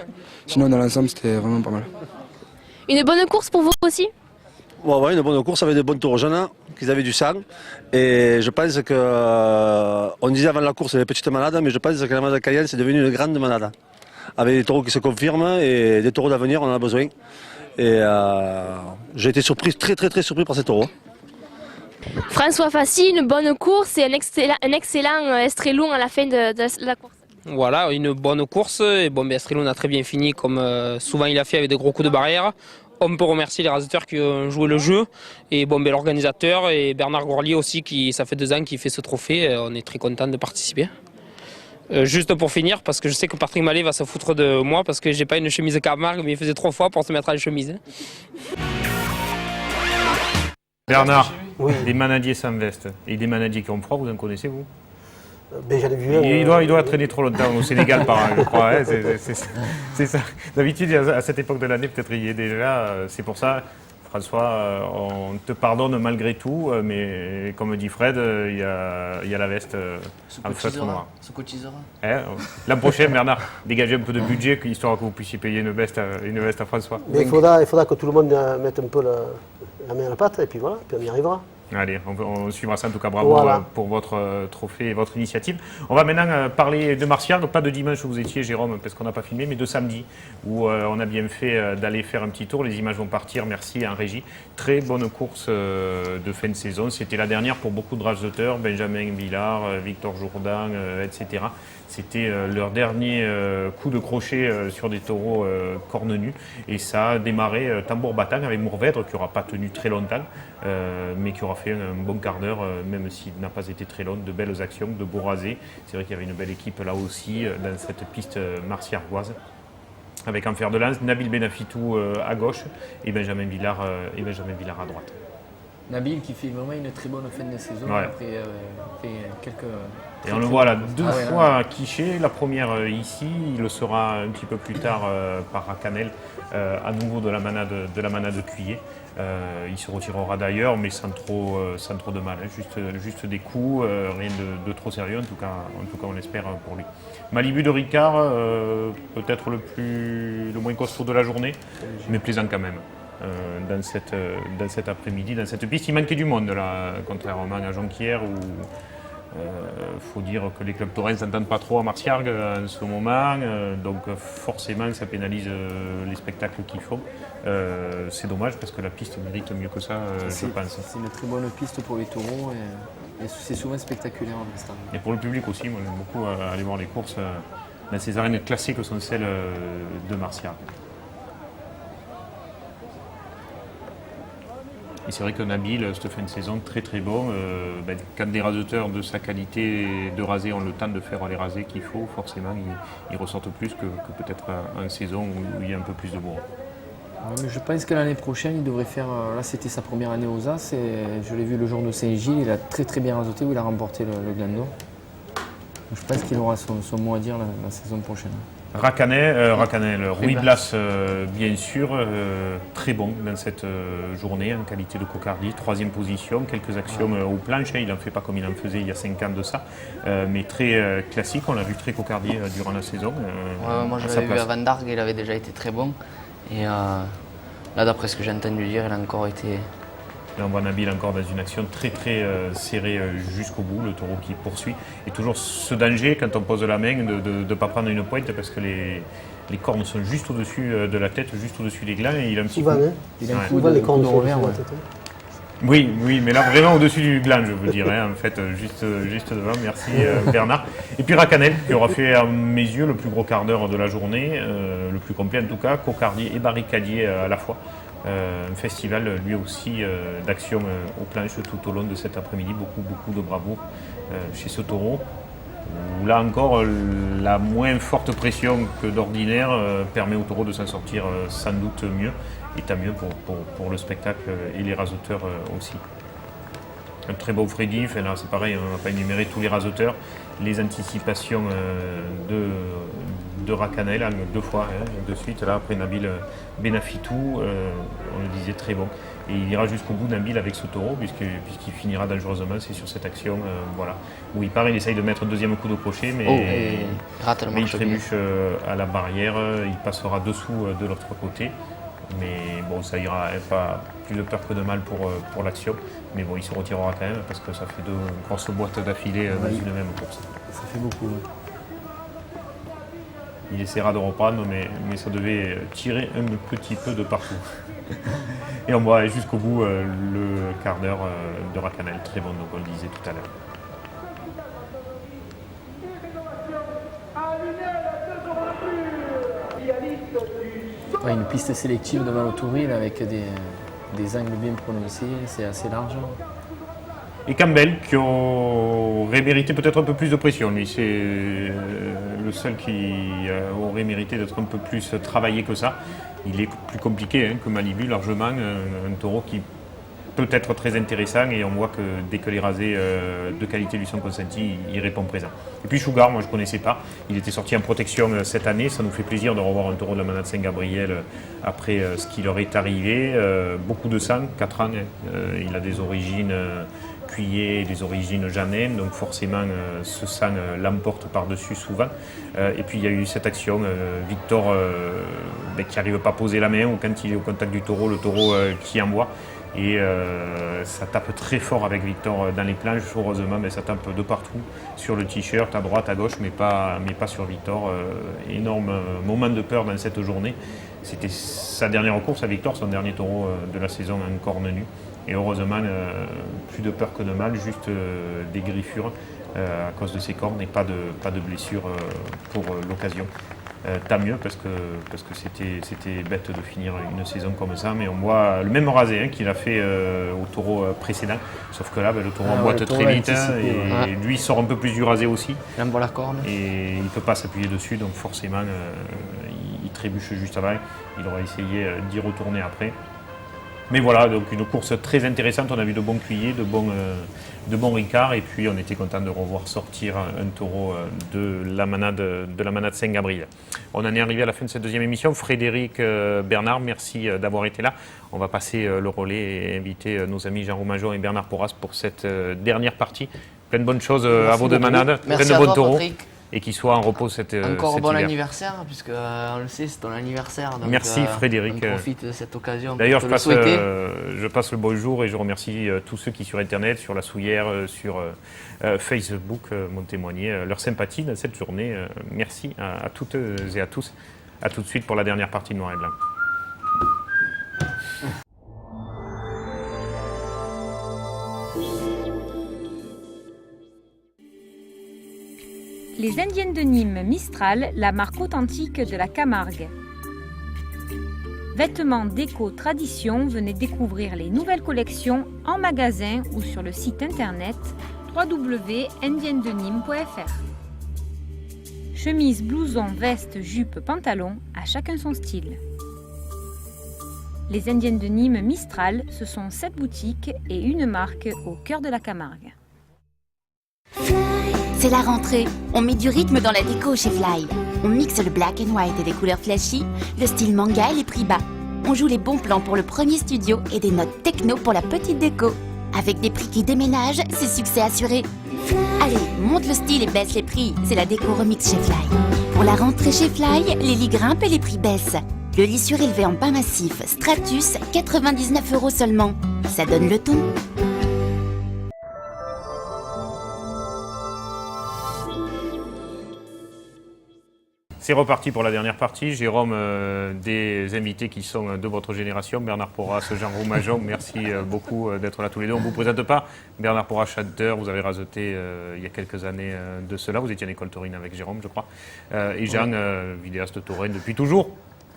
Sinon dans l'ensemble c'était vraiment pas mal. Une bonne course pour vous aussi? Ouais, une bonne course avec des bons taureaux jeunes, qu'ils avaient du sang. Et je pense que, on disait avant la course les petites malades, mais je pense que la malade de Cayenne c'est devenu une grande malade. Avec des taureaux qui se confirment et des taureaux d'avenir, on en a besoin. Et j'ai été surpris, très très très surpris par ces taureaux. François Fassi, une bonne course et un excellent Estrelon à la fin de la course. Voilà, une bonne course. Et bon, Estrelon a très bien fini comme souvent il a fait avec des gros coups de barrière. On peut remercier les rasateurs qui ont joué le jeu et bon, l'organisateur et Bernard Gourlier aussi, ça fait 2 ans qu'il fait ce trophée. On est très content de participer. Juste pour finir, parce que je sais que Patrick Mallet va se foutre de moi parce que j'ai pas une chemise Camargue, mais il faisait 3 fois pour se mettre à la chemise. Bernard, des manadiers sans veste et des manadiers qui ont froid, vous en connaissez vous? Ben, j'en ai vu un, il doit traîner trop longtemps au Sénégal par an, je crois. C'est ça. D'habitude, à cette époque de l'année, peut-être il y est déjà. C'est pour ça, François, on te pardonne malgré tout, mais comme dit Fred, il y a la veste en feutre noir. Se cotisera. L'an prochain, Bernard, dégagez un peu de budget, histoire que vous puissiez payer une veste à François. Mais il faudra que tout le monde mette un peu la main à la pâte, et puis voilà, puis on y arrivera. Allez, on suivra ça en tout cas, bravo pour votre trophée et votre initiative. On va maintenant parler de Martial, donc pas de dimanche où vous étiez Jérôme, parce qu'on n'a pas filmé, mais de samedi, où on a bien fait d'aller faire un petit tour. Les images vont partir, merci en régie. Très bonne course de fin de saison, c'était la dernière pour beaucoup de raseteurs, Benjamin Villard, Victor Jourdan, etc. C'était leur dernier coup de crochet sur des taureaux cornes nues. Et ça a démarré tambour battant avec Mourvèdre, qui n'aura pas tenu très longtemps, mais qui aura fait un bon quart d'heure, même s'il n'a pas été très long. De belles actions, de beaux rasés. C'est vrai qu'il y avait une belle équipe là aussi, dans cette piste marciargoise. Avec en fer de lance, Nabil Benafitou à gauche et Benjamin Villard à droite. Nabil qui fait vraiment une très bonne fin de saison Ouais. après fait quelques... Et on le voit là 2 fois à Quiché, la première ici, il le sera un petit peu plus tard par Racanel, à nouveau de la manade Cuillé. Il se retirera d'ailleurs, mais sans trop de mal, hein. Juste des coups, rien de trop sérieux, en tout cas on l'espère pour lui. Malibu de Ricard, peut-être le moins costaud de la journée, mais plaisant quand même. Dans cet après-midi, dans cette piste, il manquait du monde là, contrairement à Jonquière où faut dire que les clubs taureaux ne s'entendent pas trop à Marciargues en ce moment, donc forcément ça pénalise les spectacles qu'ils font. C'est dommage parce que la piste mérite mieux que ça, je pense. C'est une très bonne piste pour les taureaux et c'est souvent spectaculaire en instant. Et pour le public aussi, moi j'aime beaucoup aller voir les courses dans ces arènes classées que sont celles de Marciargues. Et c'est vrai que Nabil, cette fin de saison, très très bon. Quand des raseteurs de sa qualité de rasé ont le temps de faire les rasés qu'il faut, forcément ils ressortent plus que peut-être en saison où il y a un peu plus de bourre. Ouais, mais je pense que l'année prochaine, il devrait faire... Là, c'était sa première année aux As. Et je l'ai vu le jour de Saint-Gilles, il a très bien rasoté où il a remporté le Glandor. Je pense qu'il aura son mot à dire la saison prochaine. Racanel, Ruy Blas, bien sûr, très bon dans cette journée en qualité de cocardi, 3e position, quelques actions aux planches, il n'en fait pas comme il en faisait il y a 5 ans de ça, mais très classique, on l'a vu très cocardi durant la saison. Moi je l'avais vu à Van Dargues, il avait déjà été très bon, et là d'après ce que j'ai entendu dire, il a encore été... Et on voit Nabil encore dans une action très serrée jusqu'au bout, le taureau qui poursuit. Et toujours ce danger quand on pose la main de ne pas prendre une pointe parce que les cornes sont juste au-dessus de la tête, juste au-dessus des glands et il a un petit coup. Il a un coup les cornes de revers. Oui, mais là vraiment au-dessus du gland, je veux dire, hein, en fait, juste devant. Merci Bernard. Et puis Racanel qui aura fait à mes yeux le plus gros quart d'heure de la journée, le plus complet en tout cas, cocardier et barricadier à la fois. Un festival lui aussi d'action aux planches tout au long de cet après-midi, beaucoup de bravoure chez ce taureau. Où là encore, la moins forte pression que d'ordinaire permet au taureau de s'en sortir sans doute mieux, et tant mieux pour le spectacle et les raseteurs aussi. Un très beau Freddy, là c'est pareil, on n'a pas énuméré tous les raseteurs, les anticipations de Racanel, 2 fois de suite, là après Nabil Benafitou, on le disait très bon. Et il ira jusqu'au bout Nabil avec ce taureau, puisqu'il finira dangereusement, c'est sur cette action, voilà. Où il part, il essaye de mettre 2e coup de crochet, mais il trébuche à la barrière, il passera dessous de l'autre côté. Mais bon, ça ira, pas plus de peur que de mal pour l'action. Mais bon, il se retirera quand même parce que ça fait 2 grosses boîtes d'affilée dans une même course. Ça fait beaucoup. Il essaiera de reprendre, mais ça devait tirer un petit peu de partout. Et on voit jusqu'au bout le quart d'heure de Racanel, très bon, donc on le disait tout à l'heure. Ouais, une piste sélective devant l'autoril avec des angles bien prononcés, c'est assez large. Et Campbell qui aurait mérité peut-être un peu plus de pression, lui c'est le seul qui aurait mérité d'être un peu plus travaillé que ça. Il est plus compliqué que Malibu largement, un taureau qui peut être très intéressant et on voit que dès que les rasés de qualité lui sont consentis, il répond présent. Et puis Sugar, moi je ne connaissais pas, il était sorti en protection cette année, ça nous fait plaisir de revoir un taureau de la manade Saint-Gabriel après ce qui leur est arrivé. Beaucoup de sang, 4 ans, il a des origines Cuillé et des origines Jeannin, donc forcément ce sang l'emporte par-dessus souvent. Et puis il y a eu cette action, Victor qui n'arrive pas à poser la main ou quand il est au contact du taureau, le taureau qui envoie. Et ça tape très fort avec Victor dans les planches, heureusement, mais ça tape de partout, sur le t-shirt, à droite, à gauche, mais pas sur Victor. Énorme moment de peur dans cette journée. C'était sa dernière course à Victor, son dernier taureau de la saison en corne nue. Et heureusement, plus de peur que de mal, juste des griffures à cause de ses cornes et pas de blessure pour l'occasion. Tant mieux parce que c'était bête de finir une saison comme ça, mais on voit le même rasé qu'il a fait au taureau précédent, sauf que là le taureau emboîte très vite et lui il sort un peu plus du rasé aussi. Il envoie la corne. Et il ne peut pas s'appuyer dessus, donc forcément il trébuche juste avant. Il aurait essayé d'y retourner après. Mais voilà, donc une course très intéressante. On a vu de bons cuillers, de bons ricards. Et puis on était content de revoir sortir un taureau de la manade Saint-Gabriel. On en est arrivé à la fin de cette deuxième émission. Frédéric, Bernard, merci d'avoir été là. On va passer le relais et inviter nos amis Jean Roumageon et Bernard Porras pour cette dernière partie. Plein de bonnes choses à vos deux manades, plein de bons taureaux. Patrick. Et qu'il soit en repos cet Encore bon hiver. anniversaire, puisque on le sait, c'est ton anniversaire. Donc, merci Frédéric. On profite de cette occasion. D'ailleurs, je passe le bonjour et je remercie tous ceux qui sur Internet, sur la Souillère, sur Facebook m'ont témoigné leur sympathie dans cette journée. Merci à toutes et à tous. A tout de suite pour la dernière partie de Noir et Blanc. Les Indiennes de Nîmes Mistral, la marque authentique de la Camargue. Vêtements déco tradition, venez découvrir les nouvelles collections en magasin ou sur le site internet www.indiennedenîmes.fr. Chemise, blouson, veste, jupe, pantalon, à chacun son style. Les Indiennes de Nîmes Mistral, ce sont 7 boutiques et une marque au cœur de la Camargue. C'est la rentrée. On met du rythme dans la déco chez Fly. On mixe le black and white et les couleurs flashy, le style manga et les prix bas. On joue les bons plans pour le premier studio et des notes techno pour la petite déco. Avec des prix qui déménagent, c'est succès assuré. Allez, monte le style et baisse les prix. C'est la déco remix chez Fly. Pour la rentrée chez Fly, les lits grimpent et les prix baissent. Le lit surélevé en pain massif Stratus, 99 € seulement. Ça donne le ton. C'est reparti pour la dernière partie. Jérôme, des invités qui sont de votre génération, Bernard Porras, Jean Roumageon, merci beaucoup d'être là tous les deux. On ne vous présente pas. Bernard Porras, chanteur, vous avez raseté il y a quelques années de cela. Vous étiez à l'école taurine avec Jérôme, je crois. Et Jean, vidéaste taurin depuis toujours.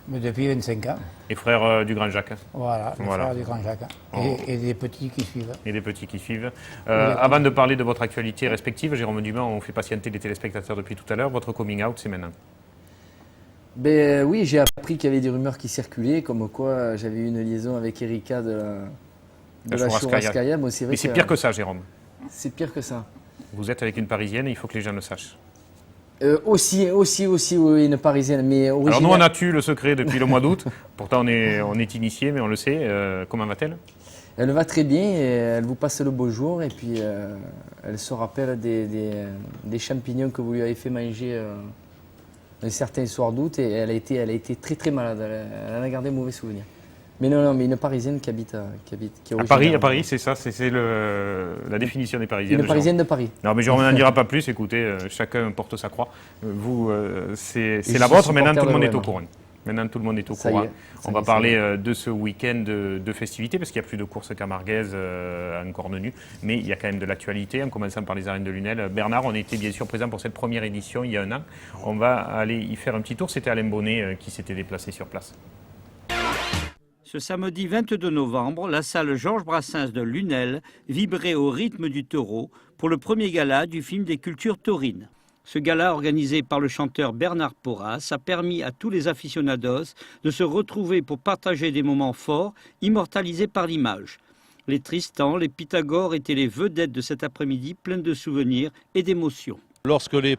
Mais depuis 25 ans. Et frère du Grand Jacques. Voilà, frère du Grand Jacques. Et des petits qui suivent. Et des petits qui suivent. Avant de parler de votre actualité respective, Jérôme Dumas, on fait patienter les téléspectateurs depuis tout à l'heure. Votre coming out, c'est maintenant. Ben oui, j'ai appris qu'il y avait des rumeurs qui circulaient, comme quoi j'avais eu une liaison avec Erika de la Churrascaria. Bon, mais c'est pire que ça, Jérôme. C'est pire que ça. Vous êtes avec une Parisienne et il faut que les gens le sachent. Aussi, oui, une Parisienne, mais originaire. Alors nous, on a tué le secret depuis le mois d'août. Pourtant, on est initié, mais on le sait. Comment va-t-elle ? Elle va très bien, et elle vous passe le beau jour, et puis elle se rappelle des champignons que vous lui avez fait manger un certain soir d'août, et elle a été très très malade. Elle en a gardé mauvais souvenirs. Mais non, mais une Parisienne qui est originaire. À Paris, c'est ça, c'est la définition des Parisiennes. Une Parisienne de Paris. Non, mais Jérôme n'en dira pas plus. Écoutez, chacun porte sa croix. Vous, c'est la vôtre. Maintenant, tout le monde est au courant. On va parler de ce week-end de festivités, parce qu'il n'y a plus de courses camarguaises en corne nue, mais il y a quand même de l'actualité, en commençant par les arènes de Lunel. Bernard, on était bien sûr présent pour cette première édition il y a un an. On va aller y faire un petit tour. C'était Alain Bonnet qui s'était déplacé sur place. Ce samedi 22 novembre, la salle Georges Brassens de Lunel vibrait au rythme du taureau pour le premier gala du film des cultures taurines. Ce gala, organisé par le chanteur Bernard Porras, a permis à tous les aficionados de se retrouver pour partager des moments forts, immortalisés par l'image. Les Tristan, les Pythagore étaient les vedettes de cet après-midi plein de souvenirs et d'émotions. Lorsque les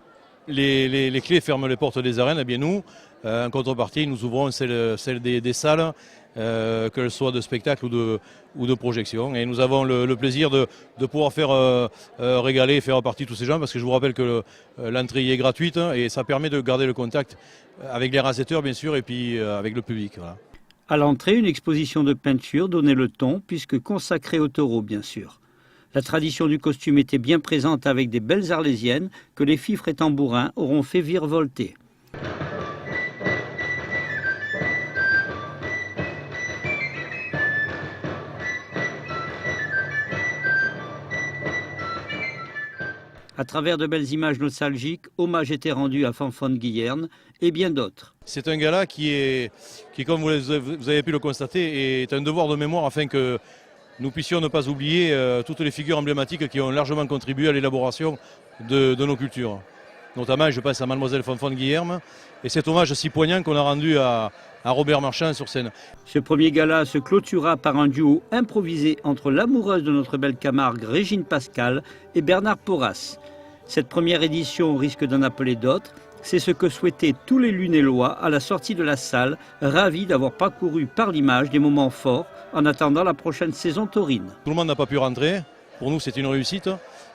clés ferment les portes des arènes, eh bien nous, en contrepartie, nous ouvrons celle des salles, qu'elles soient de spectacle ou de projection. Et nous avons le plaisir de pouvoir faire régaler et faire partie tous ces gens, parce que je vous rappelle que l'entrée est gratuite et ça permet de garder le contact avec les rasetteurs, bien sûr, et puis avec le public. Voilà. À l'entrée, une exposition de peinture donnait le ton, puisque consacrée au taureau, bien sûr. La tradition du costume était bien présente avec des belles arlésiennes que les fifres et tambourins auront fait virevolter. À travers de belles images nostalgiques, hommage était rendu à Fanfan Guillerme et bien d'autres. C'est un gala qui, comme vous avez pu le constater, est un devoir de mémoire afin que nous puissions ne pas oublier toutes les figures emblématiques qui ont largement contribué à l'élaboration de nos cultures. Notamment, je pense à Mademoiselle Fanfan Guillerme et cet hommage si poignant qu'on a rendu à à Robert Marchand sur scène. Ce premier gala se clôturera par un duo improvisé entre l'amoureuse de notre belle Camargue, Régine Pascal, et Bernard Porras. Cette première édition risque d'en appeler d'autres. C'est ce que souhaitaient tous les Lunélois à la sortie de la salle, ravis d'avoir parcouru par l'image des moments forts en attendant la prochaine saison taurine. Tout le monde n'a pas pu rentrer. Pour nous, c'est une réussite.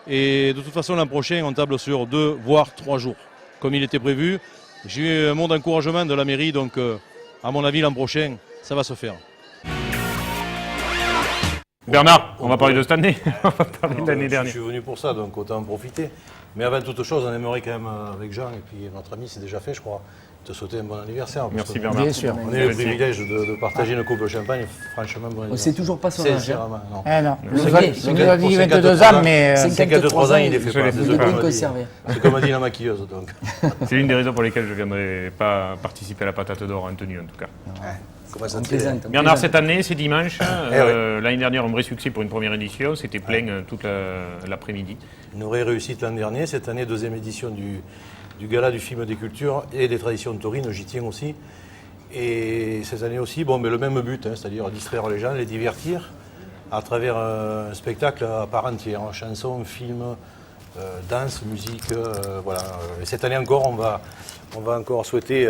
Et de toute façon, l'an prochain, on table sur 2 voire 3 jours, comme il était prévu. J'ai eu un mot d'encouragement de la mairie, donc à mon avis, l'an prochain, ça va se faire. Bernard, on va parler de cette année. On va parler de l'année dernière. Je suis venu pour ça, donc autant en profiter. Mais avant toute chose, on aimerait quand même, avec Jean et puis notre ami, c'est déjà fait, je crois, te souhaiter un bon anniversaire. Merci Bernard. Bien sûr. On a eu le privilège de partager une coupe de champagne, franchement, bon anniversaire. C'est toujours pas son âge. Sincèrement, non. Ah non, Le il nous a dit 22 ans, mais... 53 ans, il est fait pas. C'est comme a dit la maquilleuse, donc. C'est l'une des raisons pour lesquelles je ne viendrai pas participer à la patate d'or en tenue, en tout cas. Bernard, cette année, c'est dimanche. L'année dernière, un vrai succès pour une première édition. C'était plein toute l'après-midi. Une vraie réussite l'an dernier. Cette année, 2e édition du Gala du film des cultures et des traditions taurines. J'y tiens aussi. Et cette année aussi, bon, mais le même but, c'est-à-dire distraire les gens, les divertir à travers un spectacle à part entière. Chansons, films, danse, musique. Voilà. Et cette année encore, on va encore souhaiter...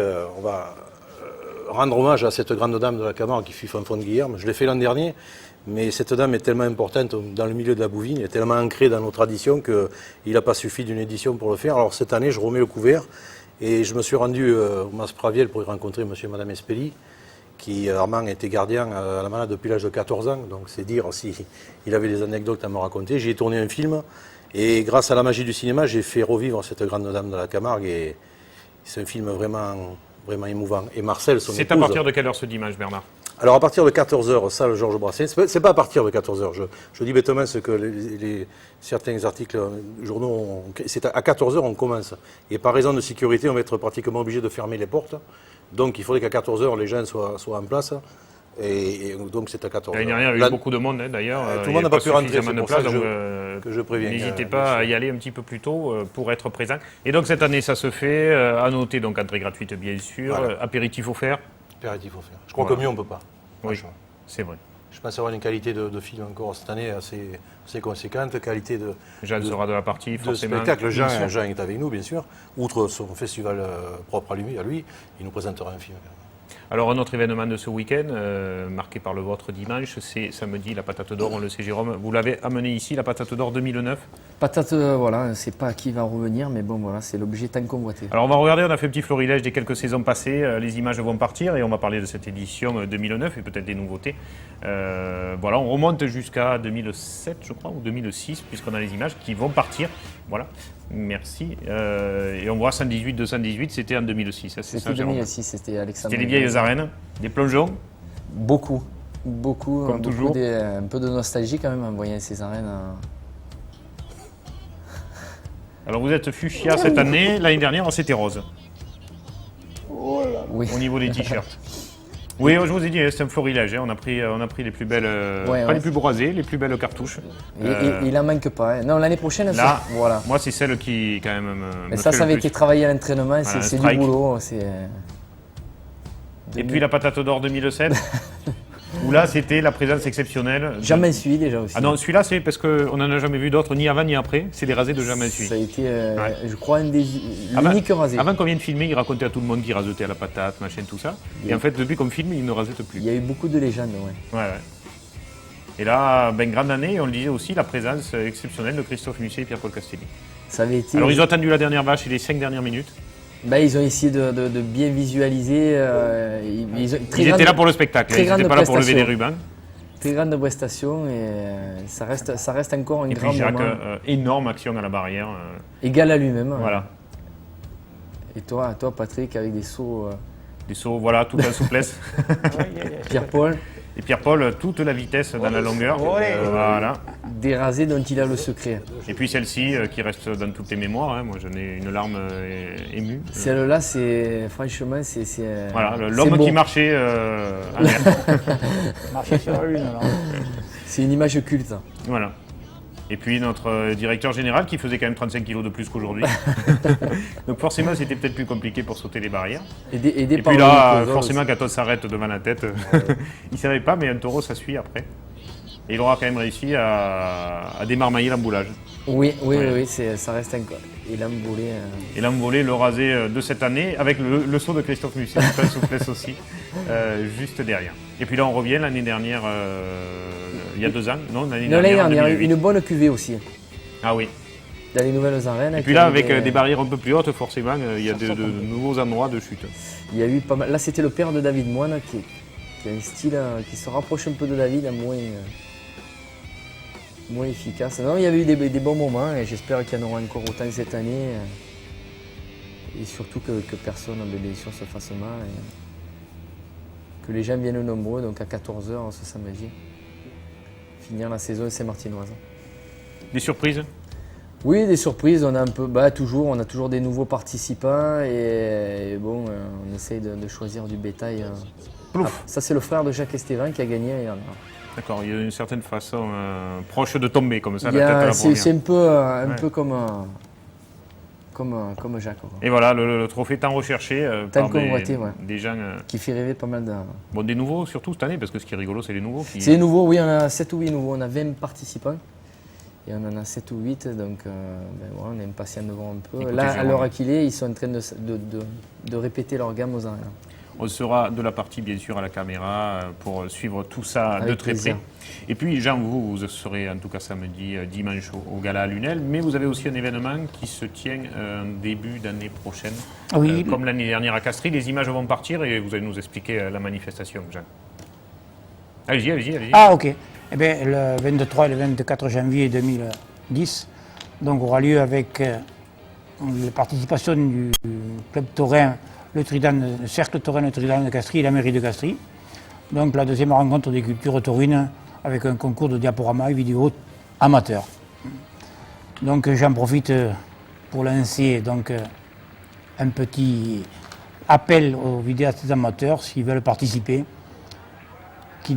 rendre hommage à cette grande dame de la Camargue qui fut Fanfan de Guilherme. Je l'ai fait l'an dernier, mais cette dame est tellement importante dans le milieu de la bouvine, elle est tellement ancrée dans nos traditions qu'il n'a pas suffi d'une édition pour le faire. Alors cette année, je remets le couvert et je me suis rendu au Mas Praviel pour y rencontrer monsieur et madame Espelli, qui, Armand, était gardien à la malade depuis l'âge de 14 ans, donc c'est dire s'il avait des anecdotes à me raconter. J'y ai tourné un film et grâce à la magie du cinéma, j'ai fait revivre cette grande dame de la Camargue et c'est un film vraiment émouvant. Et Marcel, son épouse... C'est à partir de quelle heure ce dimanche, Bernard? Alors à partir de 14h, salle Georges Brassens. C'est pas à partir de 14h. Je dis bêtement ce que certains articles journaux... C'est à 14h, on commence. Et par raison de sécurité, on va être pratiquement obligé de fermer les portes. Donc il faudrait qu'à 14h, les gens soient en place. Et donc c'est à 14h. L'année dernière, il y a eu beaucoup de monde, d'ailleurs. Tout le monde n'a pas pu rentrer, c'est pour ça que je préviens. N'hésitez pas à y aller un petit peu plus tôt pour être présent. Et donc cette année, ça se fait. À noter, donc entrée gratuite, bien sûr. Voilà. Apéritif offert. Apéritif offert. Je crois que mieux, on ne peut pas. Oui, c'est vrai. Je pense avoir une qualité de film encore cette année assez conséquente, qualité de... Jean sera de la partie, forcément. Spectacle. Jean est avec nous, bien sûr. Outre son festival propre à lui, il nous présentera un film. Alors un autre événement de ce week-end, marqué par le vôtre dimanche, c'est samedi, la patate d'or, on le sait Jérôme. Vous l'avez amené ici, la patate d'or 2009. Patate, voilà, c'est pas qui va revenir, mais bon, voilà, c'est l'objet tant convoité. Alors on va regarder, on a fait un petit florilège des quelques saisons passées, les images vont partir et on va parler de cette édition 2009 et peut-être des nouveautés. Voilà, on remonte jusqu'à 2007, je crois, ou 2006, puisqu'on a les images qui vont partir. Voilà, merci. Et on voit 118-218, c'était en 2006. C'était 2006, c'était Alexandre. C'était les vieilles arènes, des plongeons. Beaucoup, comme toujours. Un peu de nostalgie quand même en voyant ces arènes. Alors vous êtes fuchsia cette année, l'année dernière c'était rose. Oui. Au niveau des t-shirts. Oui, je vous ai dit, c'est un florilège. On a pris les plus belles, les plus boisées, les plus belles cartouches. Il en manque pas. Hein. Non, l'année prochaine, là, voilà. Moi, c'est celle qui, quand même, mais ça avait été travaillé à l'entraînement, voilà, c'est du boulot. Et puis la patate d'or 2007, où là, c'était la présence exceptionnelle. Jamais suivi déjà aussi. Ah non, celui-là, c'est parce qu'on n'en a jamais vu d'autres, ni avant ni après. C'est des rasés de jamais suivi. Ça a été, je crois, l'unique rasé. Avant qu'on vienne filmer, il racontait à tout le monde qu'il rasetait à la patate, machin, tout ça. Et en fait, depuis qu'on filme, il ne rasette plus. Il y a eu beaucoup de légendes, ouais. Et là, grande année, on le disait aussi, la présence exceptionnelle de Christophe Musset et Pierre-Paul Castelli. Ça avait été... Alors, ils ont attendu la dernière vache et les 5 dernières minutes. Ils ont essayé de bien visualiser. Ils étaient là pour le spectacle, ils n'étaient pas là pour lever des rubans. Très grande prestation et ça reste encore un grand moment. Et puis énorme action à la barrière. Égal à lui-même. Voilà. Et toi Patrick, avec des sauts... Des sauts, voilà, toute la souplesse. Pierre-Paul. Et Pierre-Paul, toute la vitesse dans la longueur. Voilà. Des rasés dont il a le secret. Et puis celle-ci qui reste dans toutes les mémoires. Hein. Moi, j'en ai une larme émue. Celle-là, c'est franchement, c'est voilà, l'homme qui marchait en l'air. Marchait sur la lune, alors. C'est une image culte. Voilà. Et puis notre directeur général qui faisait quand même 35 kilos de plus qu'aujourd'hui. Donc forcément, c'était peut-être plus compliqué pour sauter les barrières. Et puis là, forcément, quand on s'arrête devant la tête, il ne savait pas, mais un taureau, ça suit après. Et il aura quand même réussi à démarmailler l'emboulage. Oui, ça reste encore. Et l'emboulé. Et l'embolé, le rasé de cette année, avec le saut de Christophe Musset, plein de souplesse aussi, juste derrière. Et puis là, on revient l'année dernière, il y a 2 ans, non, l'année dernière, une bonne cuvée aussi. Ah oui. Dans les nouvelles arènes. Et puis là, avec des barrières un peu plus hautes, forcément, il y a de nouveaux endroits de chute. Il y a eu pas mal. Là, c'était le père de David Moine, qui a un style qui se rapproche un peu de David, moins efficace. Non, il y avait eu des bons moments et j'espère qu'il y en aura encore autant cette année. Et surtout que personne, bien sûr, se fasse mal. Et que les gens viennent nombreux, donc à 14h ce samedi. Finir la saison saint-martinoise. Des surprises? Oui, des surprises. On a un peu, on a toujours des nouveaux participants et bon, on essaye de choisir du bétail. Ça, c'est le frère de Jacques Estevan qui a gagné. D'accord, il y a une certaine façon proche de tomber comme ça, la tête à la première. C'est un peu comme Jacques. Et voilà, le trophée tant recherché par des gens... qui fait rêver pas mal de... Bon, des nouveaux surtout cette année, parce que ce qui est rigolo, c'est les nouveaux. C'est les nouveaux, oui, on a 7 ou 8 nouveaux. On a 20 participants et on en a 7 ou 8, donc on est impatient de voir un peu. Écoutez, là, à l'heure qu'il est, ils sont en train de répéter leur gamme aux arènes. On sera de la partie, bien sûr, à la caméra pour suivre tout ça avec de très plaisir. près. Et puis, Jean, vous serez en tout cas samedi, dimanche au Gala à Lunel, mais vous avez aussi un événement qui se tient en début d'année prochaine. Oui. Comme l'année dernière à Castries, les images vont partir et vous allez nous expliquer la manifestation, Jean. Allez-y. Ah, ok. Eh bien, le 23 et le 24 janvier 2010, donc aura lieu avec la participation du club taurin, le cercle taurin Le Trident de Castries et la mairie de Castries. Donc la deuxième rencontre des cultures taurines avec un concours de diaporama et vidéo amateur. Donc j'en profite pour lancer donc, un petit appel aux vidéastes amateurs s'ils veulent participer.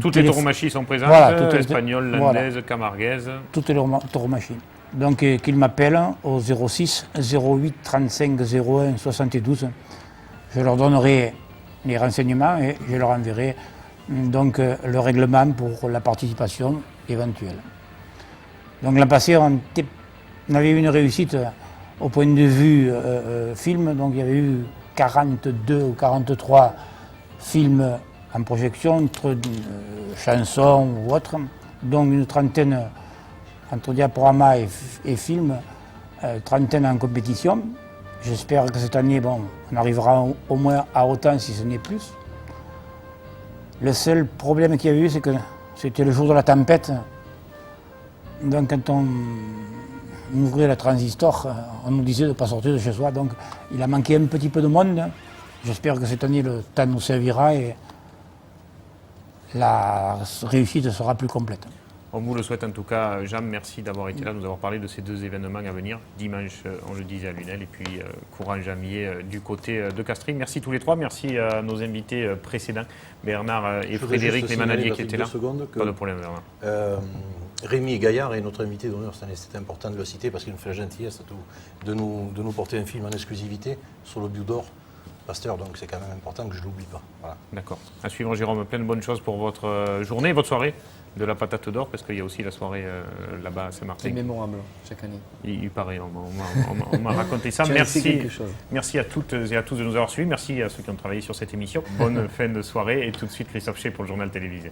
Toutes les tauromachis sont présentes, espagnoles, landaises, camarguaises. Toutes les tauromachis. Donc qu'ils m'appellent au 06 08 35 01 72. Je leur donnerai les renseignements et je leur enverrai donc le règlement pour la participation éventuelle. Donc l'an passé, on avait eu une réussite au point de vue film, donc il y avait eu 42 ou 43 films en projection, entre chansons ou autres, donc une trentaine entre diaporama et film, trentaine en compétition. J'espère que cette année, on arrivera au moins à autant, si ce n'est plus. Le seul problème qu'il y a eu, c'est que c'était le jour de la tempête. Donc quand on ouvrait le transistor, on nous disait de ne pas sortir de chez soi. Donc il a manqué un petit peu de monde. J'espère que cette année, le temps nous servira et la réussite sera plus complète. On vous le souhaite en tout cas. Jean, merci d'avoir été là, nous avoir parlé de ces 2 événements à venir. Dimanche, on le disait, à Lunel, et puis courant janvier du côté de Castries. Merci tous les 3, merci à nos invités précédents, Bernard et Frédéric, les manadiers qui étaient là. Pas de problème, Bernard. Rémi Gaillard est notre invité d'honneur cette année, c'est important de le citer parce qu'il nous fait la gentillesse de nous porter un film en exclusivité sur le Biou d'Or Pasteur, donc c'est quand même important que je ne l'oublie pas. Voilà. D'accord. À suivre, Jérôme, plein de bonnes choses pour votre journée, votre soirée de la patate d'or, parce qu'il y a aussi la soirée là-bas à Saint-Martin. C'est mémorable chaque année. Il paraît, on m'a raconté ça. Merci à toutes et à tous de nous avoir suivis. Merci à ceux qui ont travaillé sur cette émission. Bonne fin de soirée et tout de suite Christophe Chez pour le journal télévisé.